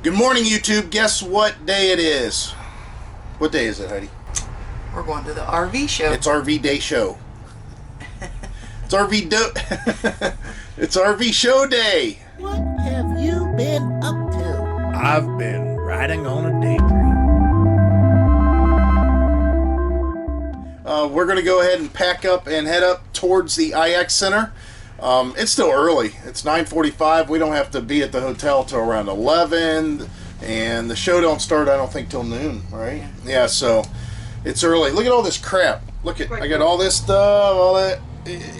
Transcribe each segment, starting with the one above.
Good morning, YouTube. Guess what day it is? What day is it, Heidi? We're going to the RV show. It's RV Day Show. It's it's RV Show Day. What have you been up to? I've been riding on a daydream. We're going to go ahead and pack up and head up towards the IX Center. It's still early. It's 9:45. We don't have to be at the hotel till around 11, and the show don't start, I don't think, till noon, right? Yeah, so it's early. Look at all this crap. Look at, I got all this stuff, all that.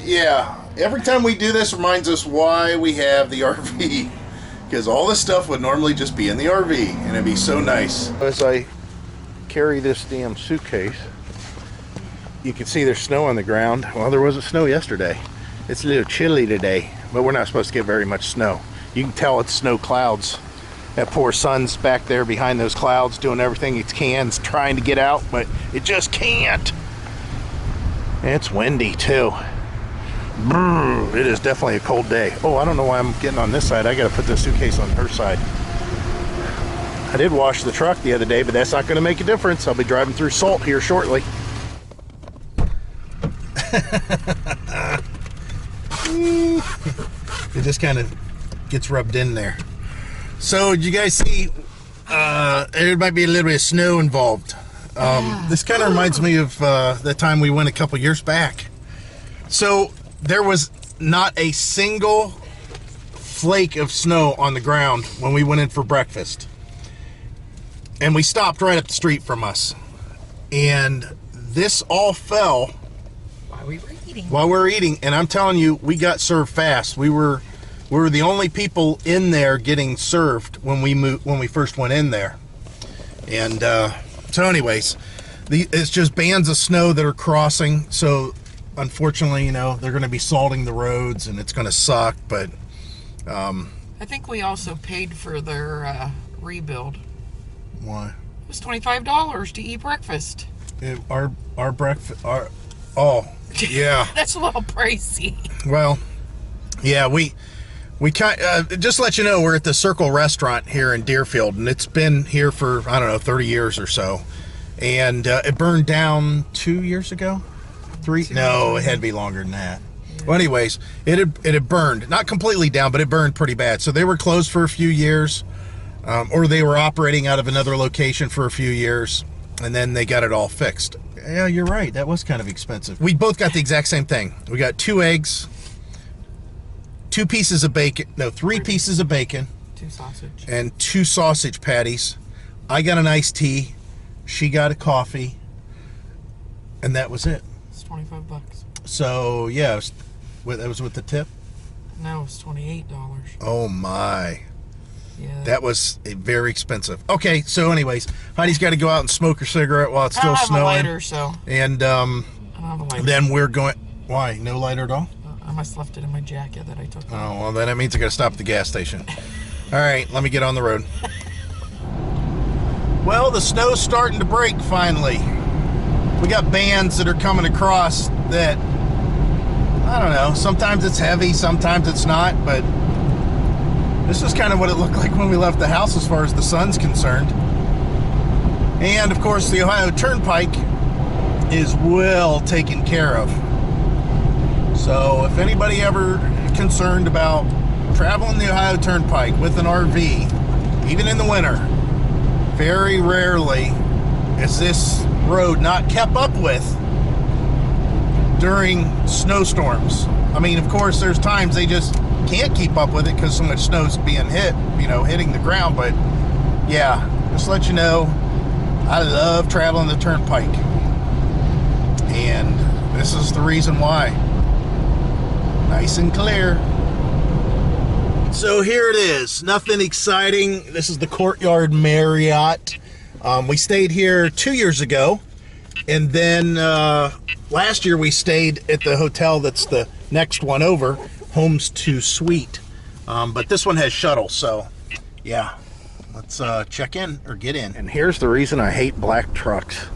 Yeah, every time we do this reminds us why we have the RV, because all this stuff would normally just be in the RV, and it'd be so nice. As I carry this damn suitcase, you can see there's snow on the ground. Well, there wasn't snow yesterday. It's a little chilly today, but we're not supposed to get very much snow. You can tell it's snow clouds. That poor sun's back there behind those clouds doing everything it can, trying to get out, but it just can't. And it's windy too. Brr, it is definitely a cold day. Oh, I don't know why I'm getting on this side. I gotta put this suitcase on her side. I did wash the truck the other day, but that's not gonna make a difference. I'll be driving through salt here shortly. It just kind of gets rubbed in there. So did you guys see there might be a little bit of snow involved. This kind of reminds me of the time we went a couple years back. So there was not a single flake of snow on the ground when we went in for breakfast, and we stopped right up the street from us, and this all fell while we were eating, and I'm telling you, we got served fast. We were the only people in there getting served when we first went in there. And so anyways, it's just bands of snow that are crossing, so unfortunately, you know, they're going to be salting the roads and it's going to suck, but I think we also paid for their rebuild. Why? It was $25 to eat breakfast. Our breakfast, yeah. That's a little pricey. Well, yeah, we kind just to let you know, we're at the Circle Restaurant here in Deerfield, and it's been here for, I don't know, 30 years or so. And it burned down 2 years ago? 3? No, it had to be longer than that. Yeah. Well, anyways, it had burned. Not completely down, but it burned pretty bad. So they were closed for a few years, or they were operating out of another location for a few years, and then they got it all fixed. Yeah, you're right. That was kind of expensive. We both got the exact same thing. We got 2 eggs, 2 pieces of bacon, no, 3 pieces of bacon, 2 sausage, and 2 sausage patties. I got an iced tea. She got a coffee, and that was it. It's $25. So yeah, that was with the tip. No, it's $28. Oh my. Yeah. That was very expensive. Okay, so anyways, Heidi's got to go out and smoke her cigarette while it's still snowing. I don't have a lighter, so. And I don't have a lighter. Then we're going. Why? No lighter at all? I must have left it in my jacket that I took. Oh, well, then that means I got to stop at the gas station. All right, let me get on the road. Well, the snow's starting to break finally. We got bands that are coming across that, I don't know, sometimes it's heavy, sometimes it's not, but this is kind of what it looked like when we left the house as far as the sun's concerned. And of course, the Ohio Turnpike is well taken care of. So if anybody ever concerned about traveling the Ohio Turnpike with an RV, even in the winter, very rarely is this road not kept up with during snowstorms. I mean, of course, there's times they just can't keep up with it because so much snow's being hit, you know, hitting the ground. But yeah, just to let you know, I love traveling the Turnpike, and this is the reason why. Nice and clear. So here it is. Nothing exciting. This is the Courtyard Marriott. We stayed here 2 years ago, and then last year we stayed at the hotel that's the next one over, Homes to Suite. But this one has shuttle, so yeah, let's check in or get in. And here's the reason I hate black trucks.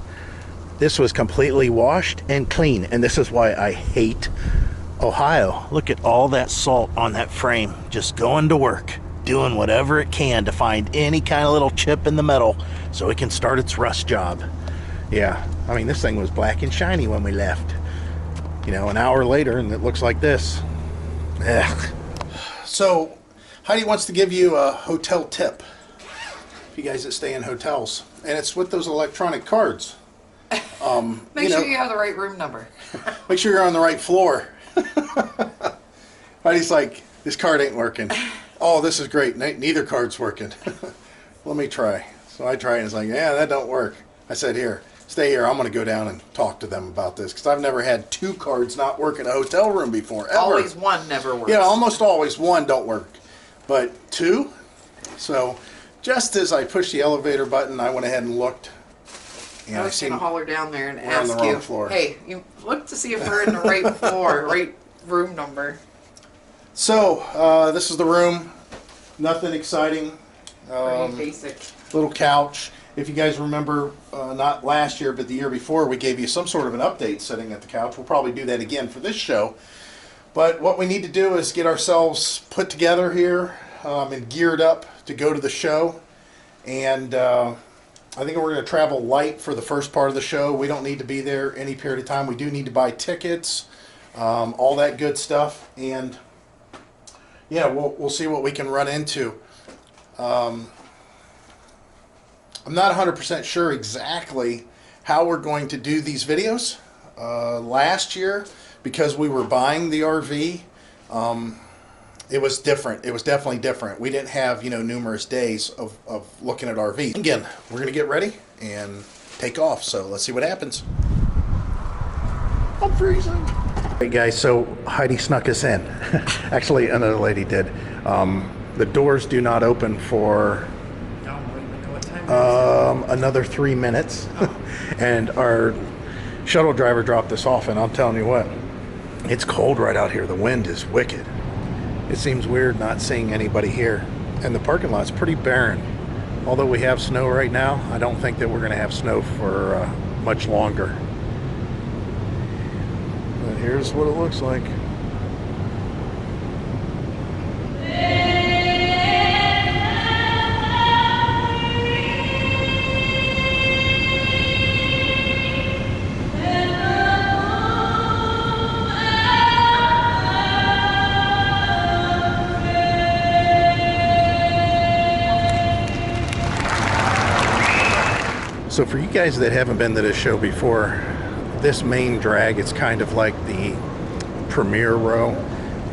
This was completely washed and clean, and this is why I hate Ohio. Look at all that salt on that frame just going to work. doing whatever it can to find any kind of little chip in the metal so it can start its rust job. Yeah, I mean, this thing was black and shiny when we left. You know, an hour later and it looks like this. Ugh. So Heidi wants to give you a hotel tip, you guys that stay in hotels, and it's with those electronic cards. Make sure you have the right room number. Make sure you're on the right floor. Heidi's like, this card ain't working. Oh, this is great. Neither card's working. Let me try. So I try and it's like, yeah, that don't work. I said, here, stay here. I'm going to go down and talk to them about this because I've never had 2 cards not work in a hotel room before, ever. Always one never works. Yeah, almost always one don't work. But 2? So just as I pushed the elevator button, I went ahead and looked. And I was going to holler down there and we're on ask the you, wrong floor. hey, you look to see if we're in the right floor, right room number. So, this is the room. Nothing exciting. Pretty basic. Little couch. If you guys remember, not last year, but the year before, we gave you some sort of an update sitting at the couch. We'll probably do that again for this show. But what we need to do is get ourselves put together here and geared up to go to the show. And I think we're going to travel light for the first part of the show. We don't need to be there any period of time. We do need to buy tickets, all that good stuff. And yeah, we'll see what we can run into. I'm not 100% sure exactly how we're going to do these videos. Last year, because we were buying the RV, it was different. It was definitely different. We didn't have, numerous days of looking at RV. Again, we're going to get ready and take off. So let's see what happens. I'm freezing. Hey guys, so Heidi snuck us in. Actually, another lady did. The doors do not open for another 3 minutes. And our shuttle driver dropped us off, and I'm telling you what, it's cold right out here. The wind is wicked. It seems weird not seeing anybody here. And the parking lot's pretty barren. Although we have snow right now, I don't think that we're going to have snow for much longer. But here's what it looks like. So for you guys that haven't been to this show before, this main drag, it's kind of like the premier row.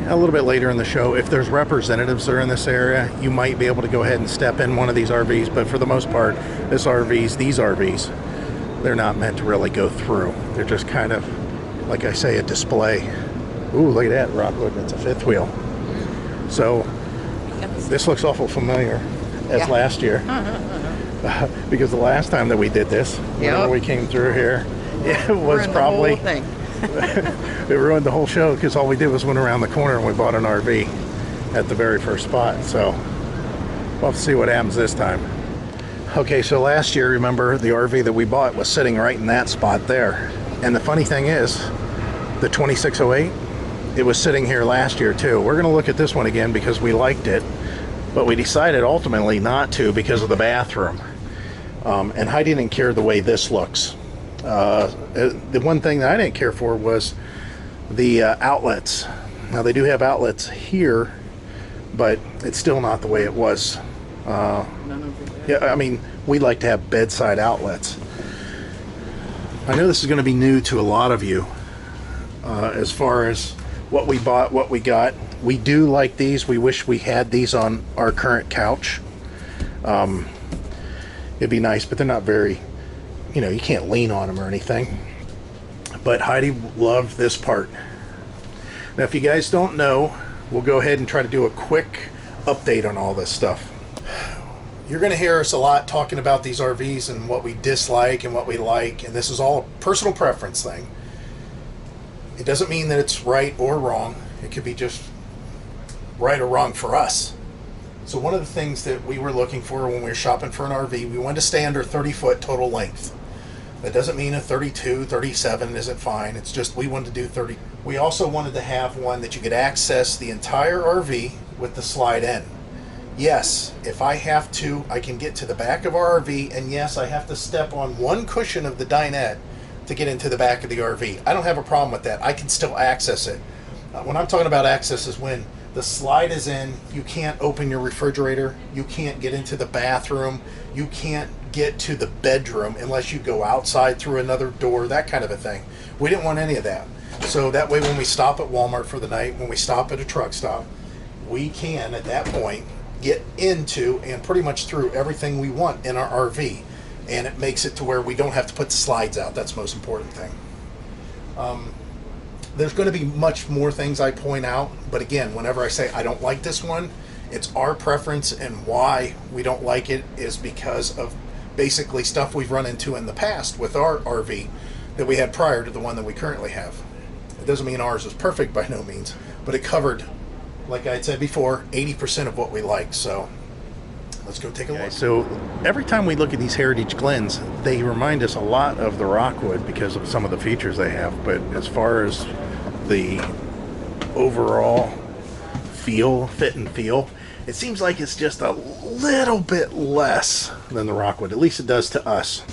A little bit later in the show, if there's representatives that are in this area, you might be able to go ahead and step in one of these RVs, but for the most part, these RVs, they're not meant to really go through. They're just kind of, like I say, a display. Ooh, look at that, Rockwood, that's a 5th wheel. So, this looks awful familiar as last year. Because the last time that we did this, whenever we came through here, it was probably The whole thing. it ruined the whole show because all we did was went around the corner and we bought an RV at the very first spot. So we'll have to see what happens this time. Okay, so last year, remember, the RV that we bought was sitting right in that spot there. And the funny thing is, the 2608, it was sitting here last year too. We're going to look at this one again because we liked it, but we decided ultimately not to because of the bathroom. And Heidi didn't care the way this looks. The one thing that I didn't care for was the outlets. Now they do have outlets here, but it's still not the way it was. Yeah, I mean, we like to have bedside outlets. I know this is going to be new to a lot of you as far as what we bought, what we got. We do like these. We wish we had these on our current couch. It'd be nice, but they're not very, you can't lean on them or anything. But Heidi loved this part. Now, if you guys don't know, we'll go ahead and try to do a quick update on all this stuff. You're going to hear us a lot talking about these RVs and what we dislike and what we like, and this is all a personal preference thing. It doesn't mean that it's right or wrong. It could be just right or wrong for us. So one of the things that we were looking for when we were shopping for an RV, we wanted to stay under 30-foot total length. That doesn't mean a 32, 37 isn't fine. It's just we wanted to do 30. We also wanted to have one that you could access the entire RV with the slide in. Yes, if I have to, I can get to the back of our RV, and yes, I have to step on one cushion of the dinette to get into the back of the RV. I don't have a problem with that. I can still access it. When I'm talking about access is when the slide is in, you can't open your refrigerator, you can't get into the bathroom, you can't get to the bedroom unless you go outside through another door, that kind of a thing. We didn't want any of that. So that way when we stop at Walmart for the night, when we stop at a truck stop, we can, at that point, get into and pretty much through everything we want in our RV, and it makes it to where we don't have to put the slides out. That's the most important thing. There's going to be much more things I point out, but again, whenever I say I don't like this one, it's our preference, and why we don't like it is because of basically stuff we've run into in the past with our RV that we had prior to the one that we currently have. It doesn't mean ours is perfect by no means, but it covered, like I had said before, 80% of what we like. So let's go take a look. So every time we look at these Heritage Glens, they remind us a lot of the Rockwood because of some of the features they have. But as far as the overall fit and feel, it seems like it's just a little bit less than the Rockwood. At least it does to us.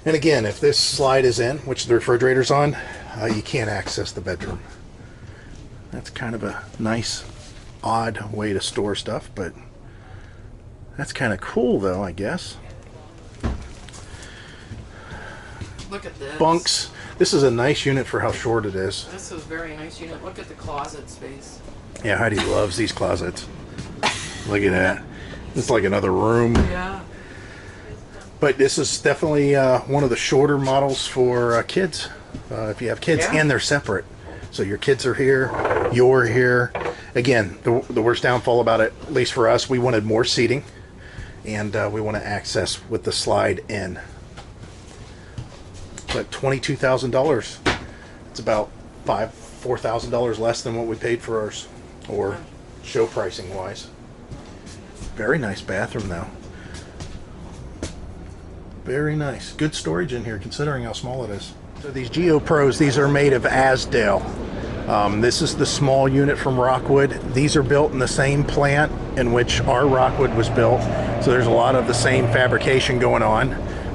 And again, if this slide is in, which the refrigerator's on, you can't access the bedroom. That's kind of a nice, odd way to store stuff, but that's kind of cool, though, I guess. Look at this. Bunks. This is a nice unit for how short it is. This is a very nice unit. Look at the closet space. Yeah, Heidi loves these closets. Look at that. It's like another room. Yeah. But this is definitely one of the shorter models for kids. If you have kids, Yeah. and they're separate. So your kids are here, you're here. Again, the worst downfall about it, at least for us, we wanted more seating, and we want to access with the slide in. But $22,000, it's about $4,000 less than what we paid for ours, or show pricing wise. Very nice bathroom though. Very nice. Good storage in here considering how small it is. So these Geo Pros, these are made of Asdale. This is the small unit from Rockwood. These are built in the same plant in which our Rockwood was built. So there's a lot of the same fabrication going on.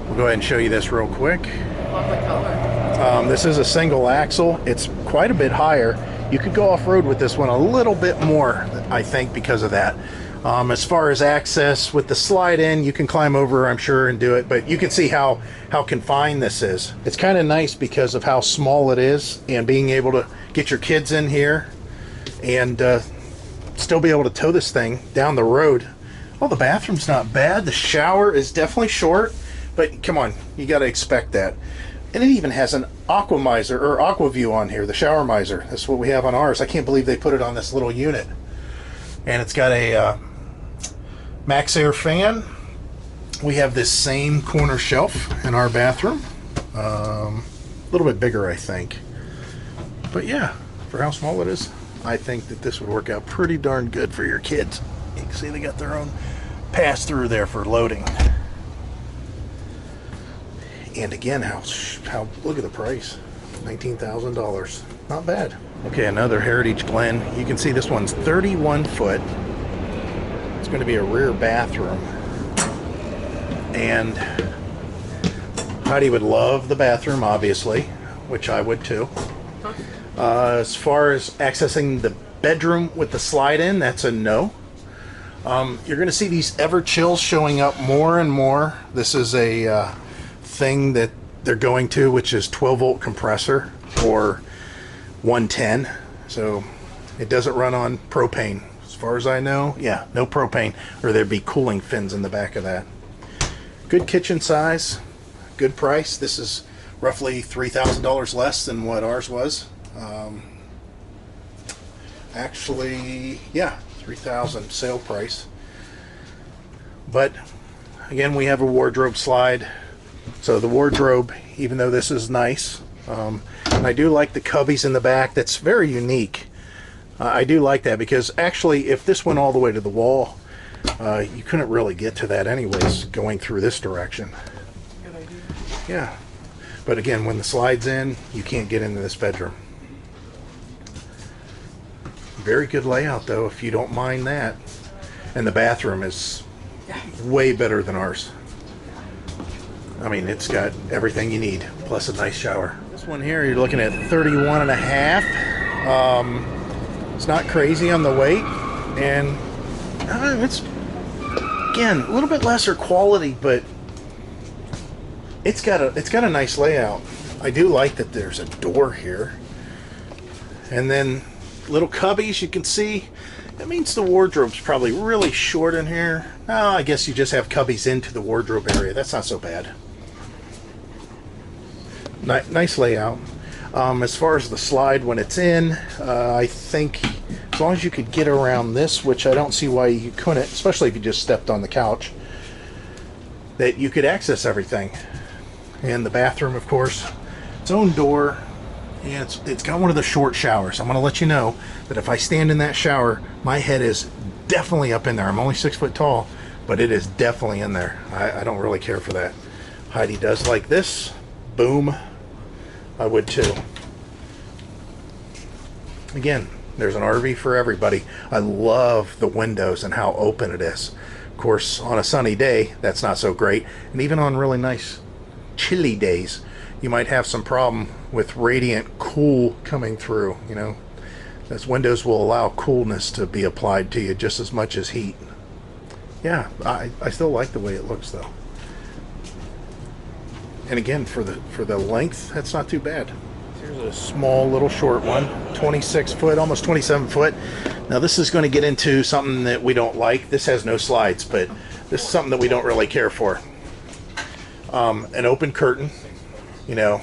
We'll go ahead and show you this real quick. Love the color. This is a single axle. It's quite a bit higher. You could go off-road with this one a little bit more, I think, because of that. As far as access with the slide in, you can climb over, I'm sure, and do it, but you can see how confined this is. It's kind of nice because of how small it is, and being able to get your kids in here and still be able to tow this thing down the road. Well, the bathroom's not bad. The shower is definitely short, but come on, you got to expect that. And it even has an aqua miser or aqua view on here, the shower miser. That's what we have on ours. I can't believe they put it on this little unit. And it's got a Max Air fan. We have this same corner shelf in our bathroom. A little bit bigger, I think. But yeah, for how small it is, I think that this would work out pretty darn good for your kids. You can see they got their own pass-through there for loading. And again, how look at the price, $19,000. Not bad. Okay, another Heritage Glen. You can see this one's 31 foot. It's going to be a rear bathroom. And Heidi would love the bathroom, obviously, which I would too. As far as accessing the bedroom with the slide in, that's a no. You're going to see these Everchills showing up more and more. This is a thing that they're going to, which is 12-volt compressor or 110. So it doesn't run on propane. As far as I know, yeah, no propane, or there'd be cooling fins in the back of that. Good kitchen size, good price. This is roughly $3,000 less than what ours was. Actually, yeah, $3,000 sale price. But again, we have a wardrobe slide. So the wardrobe, even though this is nice, and I do like the cubbies in the back. That's very unique. I do like that because actually, if this went all the way to the wall, you couldn't really get to that anyways, going through this direction. Good idea. Yeah. But again, when the slide's in, you can't get into this bedroom. Very good layout though, if you don't mind that. And the bathroom is way better than ours. I mean, it's got everything you need, plus a nice shower. This one here, you're looking at 31 and a half. It's not crazy on the weight, and it's, again, a little bit lesser quality, but it's got a nice layout. I do like that there's a door here, and then little cubbies you can see. That means the wardrobe's probably really short in here. Oh, I guess you just have cubbies into the wardrobe area. That's not so bad. Nice layout. As far as the slide when it's in, I think as long as you could get around this, which I don't see why you couldn't, especially if you just stepped on the couch, that you could access everything. And the bathroom, of course, its own door, and it's got one of the short showers. I'm going to let you know that if I stand in that shower, my head is definitely up in there. I'm only 6 foot tall, but it is definitely in there. I don't really care for that. Heidi does like this. Boom. I would too. Again, there's an RV for everybody. I love the windows and how open it is. Of course, on a sunny day, that's not so great. And even on really nice chilly days, you might have some problem with radiant cool coming through. You know, those windows will allow coolness to be applied to you just as much as heat. Yeah, I still like the way it looks though. And again, for the length, that's not too bad. Here's a small little short one, 26 foot, almost 27 foot. Now this is going to get into something that we don't like. This has no slides, but this is something that we don't really care for. An open curtain, you know,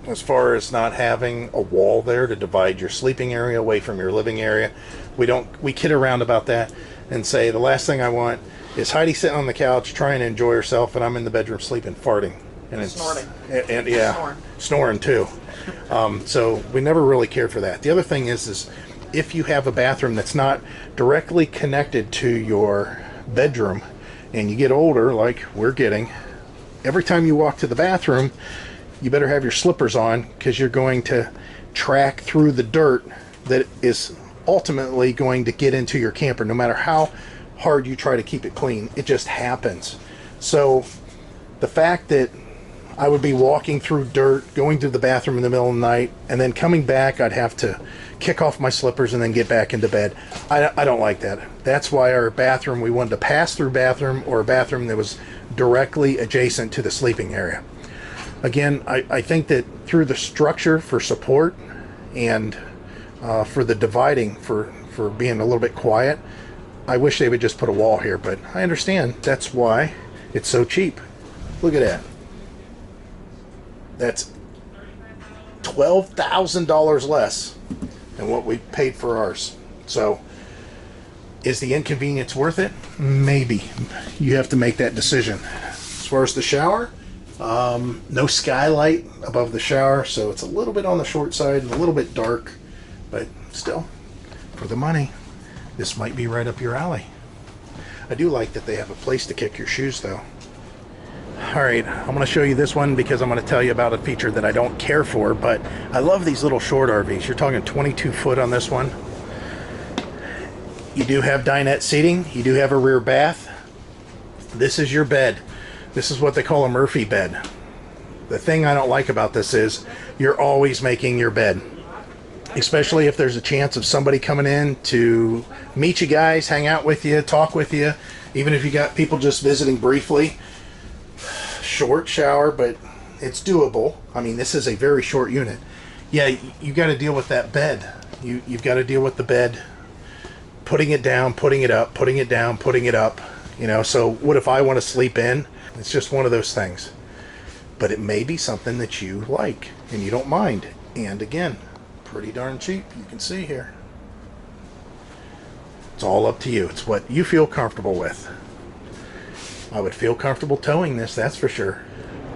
as far as not having a wall there to divide your sleeping area away from your living area. We kid around about that and say the last thing I want is Heidi sitting on the couch trying to enjoy herself and I'm in the bedroom sleeping, farting. And it's Snorting. And yeah, snoring too. So we never really cared for that. The other thing is if you have a bathroom that's not directly connected to your bedroom and you get older like we're getting, every time you walk to the bathroom you better have your slippers on, because you're going to track through the dirt that is ultimately going to get into your camper. No matter how hard you try to keep it clean, it just happens. So the fact that I would be walking through dirt, going to the bathroom in the middle of the night, and then coming back, I'd have to kick off my slippers and then get back into bed. I don't like that. That's why our bathroom, we wanted a pass-through bathroom, or a bathroom that was directly adjacent to the sleeping area. Again, I think that through the structure for support and for the dividing, for being a little bit quiet, I wish they would just put a wall here, but I understand that's why it's so cheap. Look at that. That's $12,000 less than what we paid for ours. So is the inconvenience worth it? Maybe. You have to make that decision. As far as the shower, no skylight above the shower, so it's a little bit on the short side and a little bit dark, but still, for the money, this might be right up your alley. I do like that they have a place to kick your shoes though. Alright, I'm going to show you this one because I'm going to tell you about a feature that I don't care for, but I love these little short RVs. You're talking 22 foot on this one. You do have dinette seating. You do have a rear bath. This is your bed. This is what they call a Murphy bed. The thing I don't like about this is you're always making your bed. Especially if there's a chance of somebody coming in to meet you guys, hang out with you, talk with you. Even if you got people just visiting briefly. Short shower, but it's doable. I mean, this is a very short unit. Yeah, you got to deal with that bed. You've got to deal with the bed, putting it down, putting it up, putting it down, putting it up. You know, so what if I want to sleep in? It's just one of those things. But it may be something that you like and you don't mind. And again, pretty darn cheap. You can see here. It's all up to you. It's what you feel comfortable with. I would feel comfortable towing this, that's for sure.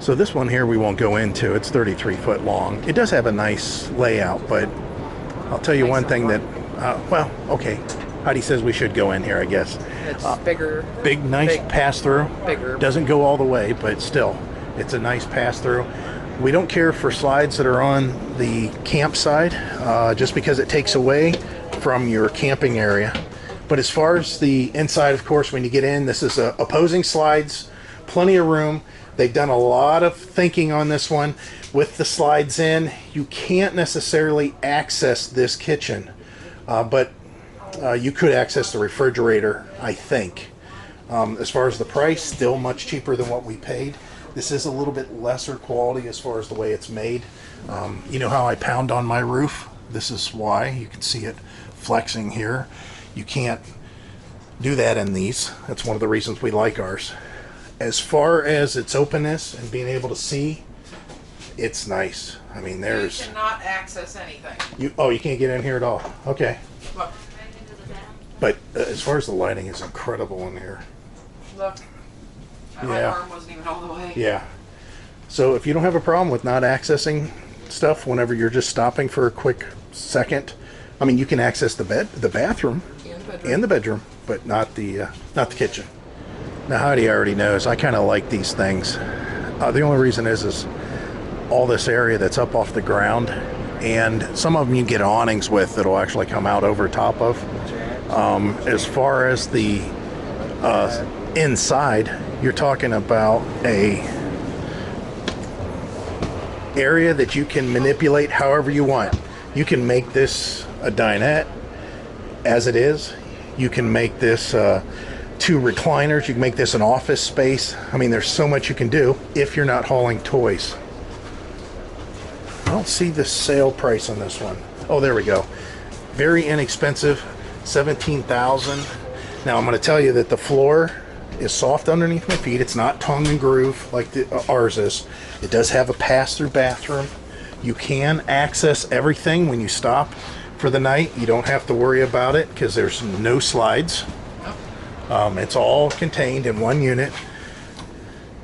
So this one here we won't go into. It's 33 foot long. It does have a nice layout, but I'll tell you one thing that, well, okay. Heidi says we should go in here, I guess. It's bigger. Big, nice pass-through. Bigger. Doesn't go all the way, but still, it's a nice pass-through. We don't care for slides that are on the campsite, just because it takes away from your camping area. But as far as the inside, of course, when you get in, this is opposing slides, plenty of room. They've done a lot of thinking on this one. With the slides in, you can't necessarily access this kitchen, but you could access the refrigerator, I think. As far as the price, still much cheaper than what we paid. This is a little bit lesser quality as far as the way it's made. You know how I pound on my roof? This is why. You can see it flexing here. You can't do that in these. That's one of the reasons we like ours. As far as its openness and being able to see, it's nice. I mean, there's... You cannot access anything. You can't get in here at all. Okay. Look. But as far as the lighting is incredible in here. Look. My arm wasn't even all the way. Yeah. So if you don't have a problem with not accessing stuff whenever you're just stopping for a quick second, I mean, you can access the bathroom, and the bedroom, but not the kitchen. Now, Heidi already knows I kind of like these things. The only reason is all this area that's up off the ground, and some of them you get awnings with that'll actually come out over top of. As far as the inside, you're talking about a area that you can manipulate however you want. You can make this a dinette as it is. You can make this 2 recliners. You can make this an office space. I mean, there's so much you can do if you're not hauling toys. I don't see the sale price on this one. Oh, there we go. Very inexpensive, $17,000. Now I'm going to tell you that the floor is soft underneath my feet. It's not tongue and groove like ours is. It does have a pass-through bathroom. You can access everything when you stop for the night. You don't have to worry about it because there's no slides. It's all contained in one unit.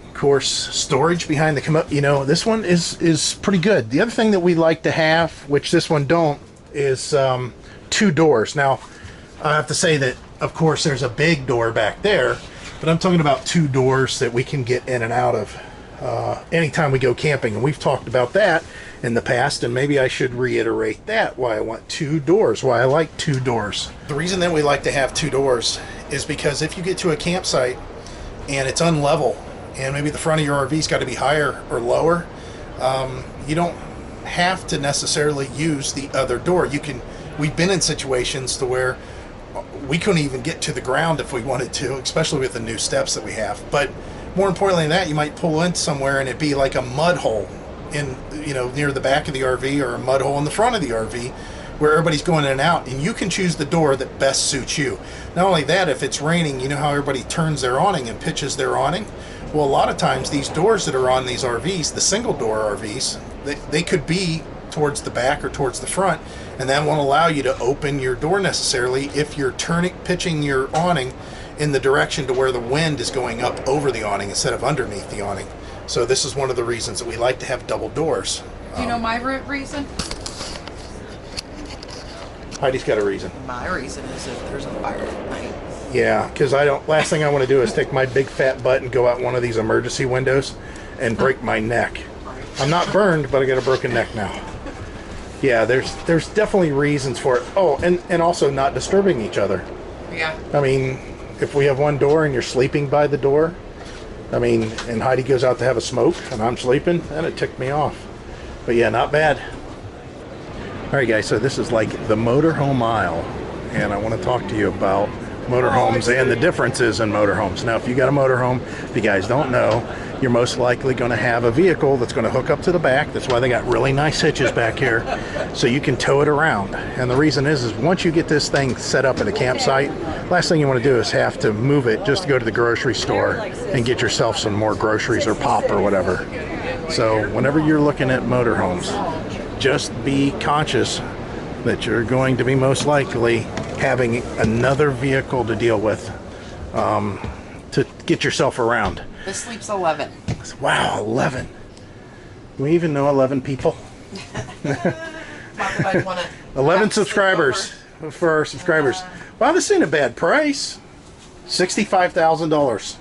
Of course, storage behind the commode. You know, this one is pretty good. The other thing that we like to have, which this one don't, is 2 doors. Now, I have to say that, of course, there's a big door back there, but I'm talking about 2 doors that we can get in and out of anytime we go camping. And we've talked about that in the past, and maybe I should reiterate that, why I want 2 doors, why I like 2 doors. The reason that we like to have 2 doors is because if you get to a campsite and it's unlevel, and maybe the front of your RV's got to be higher or lower, you don't have to necessarily use the other door. We've been in situations to where we couldn't even get to the ground if we wanted to, especially with the new steps that we have. But more importantly than that, you might pull in somewhere and it'd be like a mud hole in, near the back of the RV, or a mud hole in the front of the RV where everybody's going in and out, and you can choose the door that best suits you. Not only that, if it's raining, you know how everybody turns their awning and pitches their awning? Well, a lot of times these doors that are on these RVs, the single door RVs, they could be towards the back or towards the front, and that won't allow you to open your door necessarily if you're pitching your awning in the direction to where the wind is going up over the awning instead of underneath the awning. So this is one of the reasons that we like to have double doors. Do you know my reason? Heidi's got a reason. My reason is if there's a fire at night. Yeah, because last thing I want to do is take my big fat butt and go out one of these emergency windows and break my neck. I'm not burned, but I got a broken neck now. Yeah, there's definitely reasons for it. Oh, and also not disturbing each other. Yeah. I mean, if we have one door and you're sleeping by the door, I mean, and Heidi goes out to have a smoke and I'm sleeping, then it ticked me off. But yeah, not bad. All right, guys, so this is like the motorhome aisle, and I want to talk to you about motorhomes and the differences in motorhomes. Now, if you got a motorhome, if you guys don't know, you're most likely going to have a vehicle that's going to hook up to the back. That's why they got really nice hitches back here, so you can tow it around. And the reason is once you get this thing set up at a campsite, last thing you want to do is have to move it just to go to the grocery store and get yourself some more groceries or pop or whatever. So whenever you're looking at motorhomes, just be conscious that you're going to be most likely having another vehicle to deal with to get yourself around. This sleeps 11. Wow, 11. Do we even know 11 people? 11 subscribers for our subscribers. Wow, this ain't a bad price. $65,000.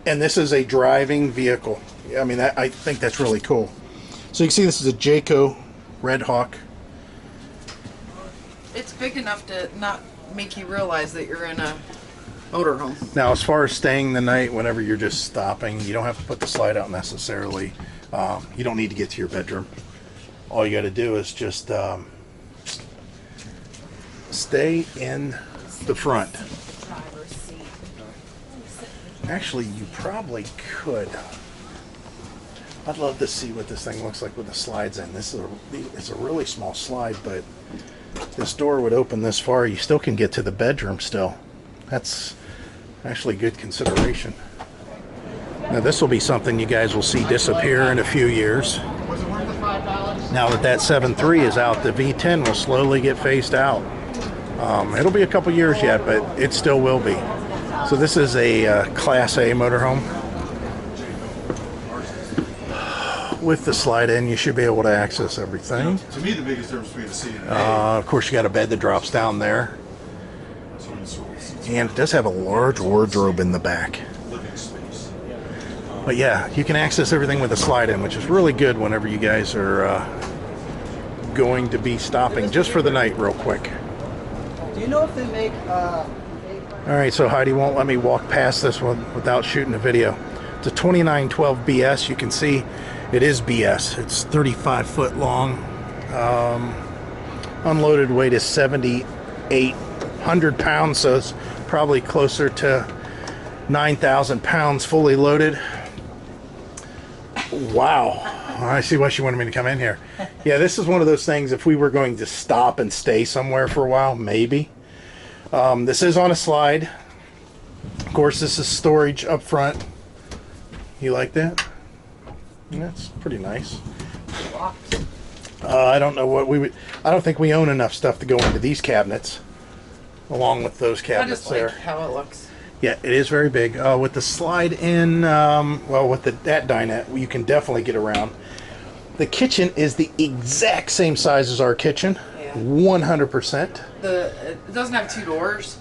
And this is a driving vehicle. I mean, I think that's really cool. So you can see this is a Jayco Red Hawk. It's big enough to not make you realize that you're in a motorhome. Now, as far as staying the night, whenever you're just stopping, you don't have to put the slide out necessarily. You don't need to get to your bedroom. All you got to do is just stay in the front. Actually, you probably could. I'd love to see what this thing looks like with the slides in. It's a really small slide, but this door would open this far. You still can get to the bedroom still. That's actually good consideration. Now this will be something you guys will see disappear in a few years. Now that 7.3 is out, the V10 will slowly get phased out. It'll be a couple years yet, but it still will be. So this is a Class A motorhome. With the slide in, you should be able to access everything. To me, the biggest difference between a C and an A. Of course, you got a bed that drops down there. And it does have a large wardrobe in the back. But yeah, you can access everything with a slide in, which is really good whenever you guys are going to be stopping just for the night real quick. Do you know if they make Alright, so Heidi won't let me walk past this one without shooting a video. It's a 2912 BS. You can see it is BS. It's 35 foot long. Unloaded weight is 7,800 pounds, so it's probably closer to 9,000 pounds fully loaded. Wow. I see why she wanted me to come in here. Yeah, this is one of those things, if we were going to stop and stay somewhere for a while, maybe. This is on a slide. Of course, this is storage up front. You like that? That's pretty nice. I don't know what we would. I don't think we own enough stuff to go into these cabinets, along with those I cabinets just like there. how it looks. Yeah, it is very big. With the slide in, well, with that dinette, you can definitely get around. The kitchen is the exact same size as our kitchen, Yeah. 100%. It doesn't have two doors,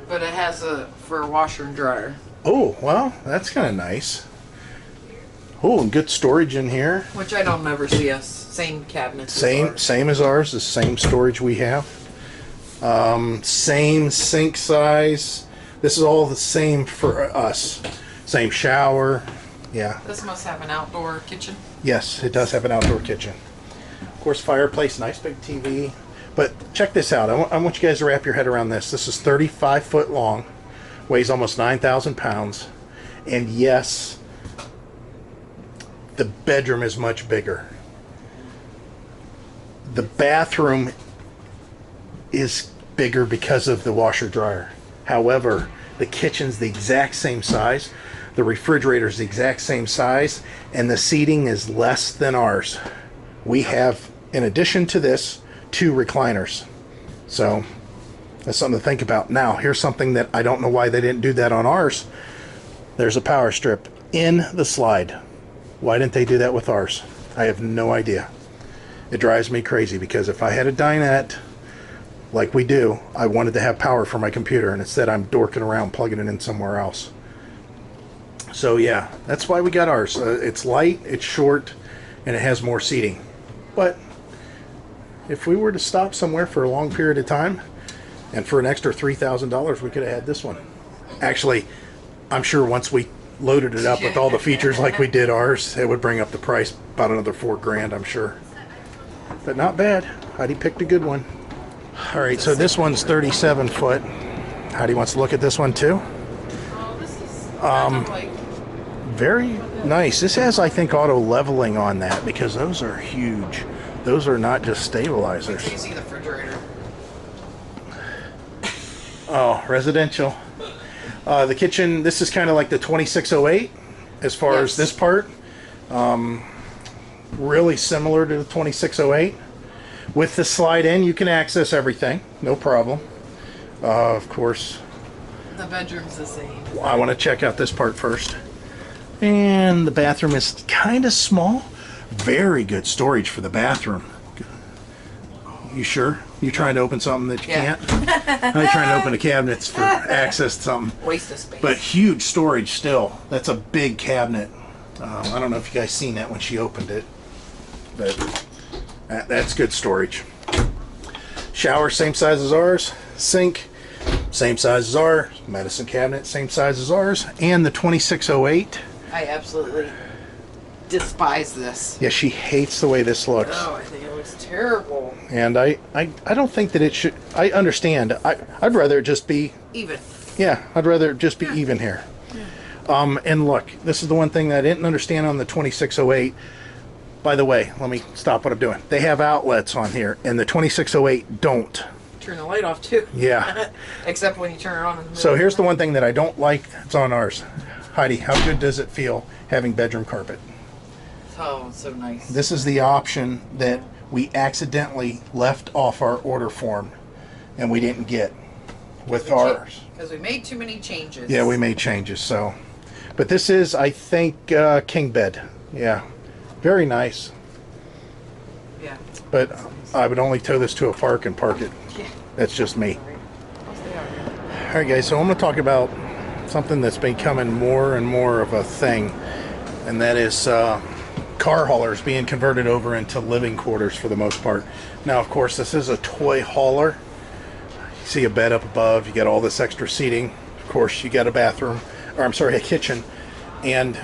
but it has for a washer and dryer. Oh, well, that's kind of nice. Oh, and good storage in here. Which I don't ever see us. Same cabinets. as ours. Same as ours. The same storage we have. Same sink size. This is all the same for us. Same shower. Yeah. This must have an outdoor kitchen. Yes, it does have an outdoor kitchen. Of course, fireplace, nice big TV. But check this out. I want you guys to wrap your head around this. This is 35 foot long, weighs almost 9,000 pounds, and yes, the bedroom is much bigger. The bathroom is bigger because of the washer dryer. However, the kitchen's the exact same size, the refrigerator's the exact same size, and the seating is less than ours. We have, in addition to this, 2 recliners. So that's something to think about. Now, here's something that I don't know why they didn't do that on ours. There's a power strip in the slide. Why didn't they do that with ours? I have no idea. It drives me crazy because if I had a dinette like we do, I wanted to have power for my computer, and instead I'm dorking around plugging it in somewhere else. So yeah, that's why we got ours. It's light, it's short, and it has more seating. But if we were to stop somewhere for a long period of time, and for an extra $3,000, we could have had this one. Actually, I'm sure once we loaded it up with all the features like we did ours, it would bring up the price about another $4,000, I'm sure. But not bad. Heidi picked a good one. All right, so this one's 37 foot. Heidi wants to look at this one too. Oh, this is kind of like Very nice. This has, I think, auto leveling on that because those are huge. Those are not just stabilizers. you see the refrigerator. Oh, residential. The kitchen, this is kind of like the 2608 as far as this part. Really similar to the 2608. With the slide in, you can access everything. No problem. Of course, The bedroom's the same. I want to check out this part first. And the bathroom is kind of small. Very good storage for the bathroom. You sure? You trying to open something that you Yeah. can't? I'm trying to open a cabinet for access to something. Waste of space. But huge storage still. That's a big cabinet. I don't know if you guys seen that when she opened it. But that's good storage. Shower, same size as ours. Sink, same size as ours. Medicine cabinet, same size as ours. And the 2608. I absolutely despise this. Yeah, she hates the way this looks. Oh, I think it looks terrible. And I don't think that it should. I understand. I'd rather it just be Even. Yeah, I'd rather it just be even here. And look, this is the one thing that I didn't understand on the 2608. By the way, let me stop what I'm doing. They have outlets on here, and the 2608 don't. Turn the light off too. Yeah. Except when you turn it on in the middle. So here's the one thing that I don't like. It's on ours. Heidi, how good does it feel having bedroom carpet? Oh, it's so nice. This is the option that we accidentally left off our order form, and we didn't get with ours. Because we made too many changes. Yeah, we made changes, so. But this is, I think, king bed. Yeah. Very nice. Yeah. But I would only tow this to a park and park it. Yeah. That's just me. Yes, they are. Alright guys, so I'm going to talk about something that's becoming more and more of a thing. And that is car haulers being converted over into living quarters for the most part. Now, of course, this is a toy hauler. You see a bed up above. You got all this extra seating. Of course, you got a bathroom. Or I'm sorry, a kitchen. And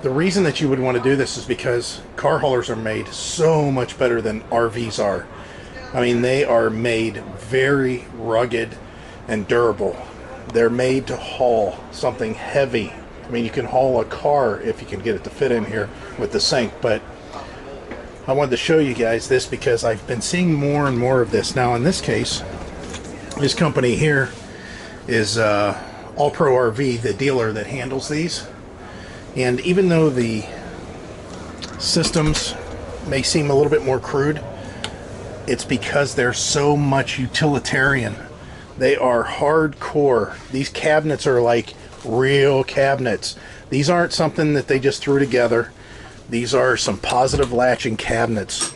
the reason that you would want to do this is because car haulers are made so much better than RVs are. I mean, they are made very rugged and durable. They're made to haul something heavy. I mean, you can haul a car if you can get it to fit in here with the sink, but I wanted to show you guys this because I've been seeing more and more of this. Now, in this case, this company here is All Pro RV, the dealer that handles these. And even though the systems may seem a little bit more crude, it's because they're so much utilitarian. They are hardcore. These cabinets are like real cabinets. These aren't something that they just threw together. These are some positive latching cabinets.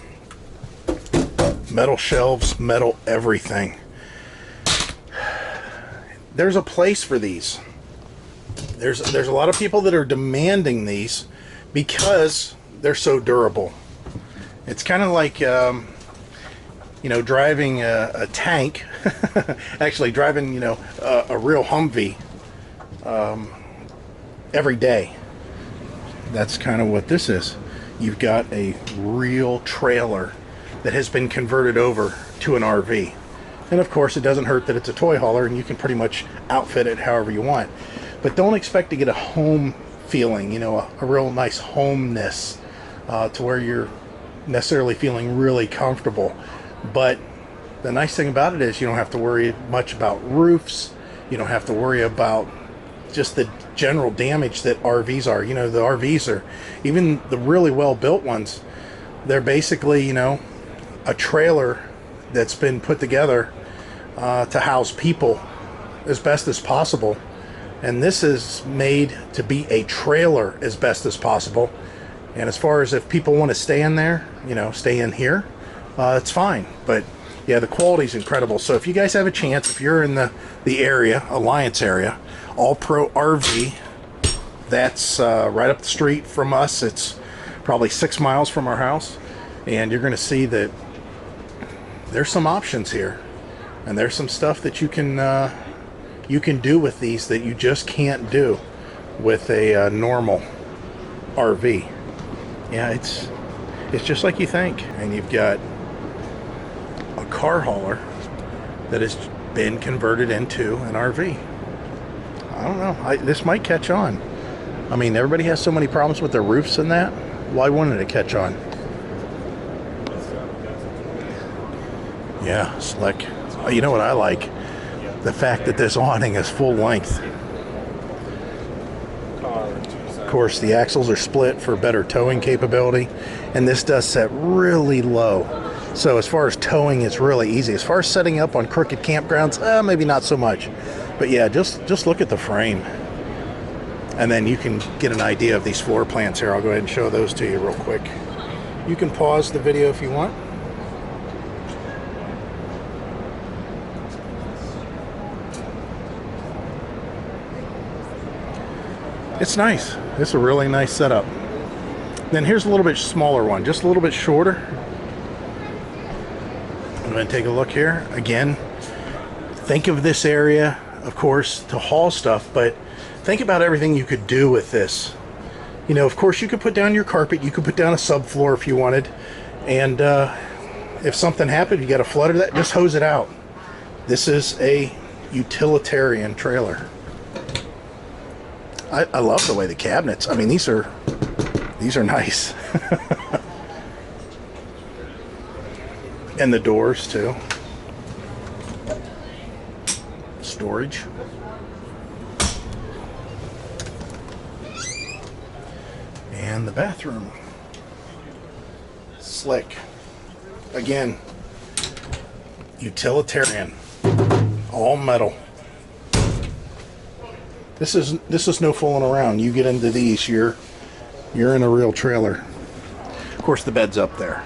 Metal shelves, metal everything. There's a place for these. There's a lot of people that are demanding these because they're so durable. It's kind of like you know, driving a tank. Actually driving, you know, a real Humvee every day. That's kind of what this is. You've got a real trailer that has been converted over to an RV. And of course, it doesn't hurt that it's a toy hauler and you can pretty much outfit it however you want. But don't expect to get a home feeling, you know, a real nice homeness to where you're necessarily feeling really comfortable. But the nice thing about it is you don't have to worry much about roofs. You don't have to worry about just the general damage that RVs are. You know, the RVs are, even the really well built ones, they're basically, you know, a trailer that's been put together to house people as best as possible. And this is made to be a trailer as best as possible. And as far as if people want to stay in there, you know, stay in here, it's fine. But yeah, the quality is incredible. So if you guys have a chance, if you're in the area, Alliance area, All Pro RV, that's right up the street from us. It's probably 6 miles from our house. And you're going to see that there's some options here. And there's some stuff that you can do with these that you just can't do with a normal RV. Yeah, it's just like you think. And you've got a car hauler that has been converted into an RV. I don't know. This might catch on. I mean, everybody has so many problems with their roofs and that. Why wouldn't it catch on? Yeah, slick. You know what I like? The fact that this awning is full length. Of course, the axles are split for better towing capability, and this does set really low. So as far as towing, it's really easy. As far as setting up on crooked campgrounds, maybe not so much. But yeah, just look at the frame. And then you can get an idea of these floor plans here. I'll go ahead and show those to you real quick. You can pause the video if you want. It's nice. It's a really nice setup. Then here's a little bit smaller one, just a little bit shorter. I'm going to take a look here. Again, think of this area, of course, to haul stuff, but think about everything you could do with this. You know, of course, you could put down your carpet, you could put down a subfloor if you wanted, and if something happened, you got a flood of that, just hose it out. This is a utilitarian trailer. I love the way the cabinets, I mean, these are nice. And the doors too. Storage. And the bathroom. Slick. Again, utilitarian. All metal. This is no fooling around. You get into these, you're in a real trailer. Of course, the bed's up there.